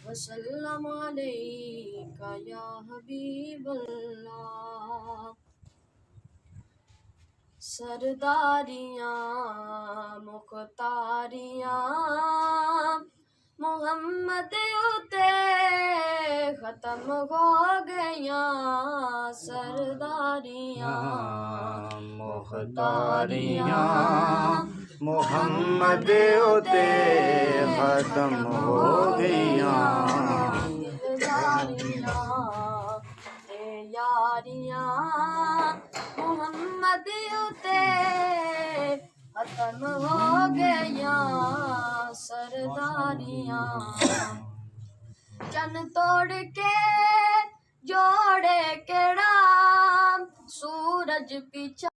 वसल्लम अलैका या हबीबल्लाह। सरदारियाँ मुख्तारियाँ मोहम्मद उते ख़त्म हो गया। सरदारियाँ मुख्तारियाँ मोहम्मद उते ख़त्म हो गया। यारियाँ मोहम्मद उते ख़त्म हो गया। सरदारियाँ चन तोड़ के जोड़े केड़ा सूरज पिछा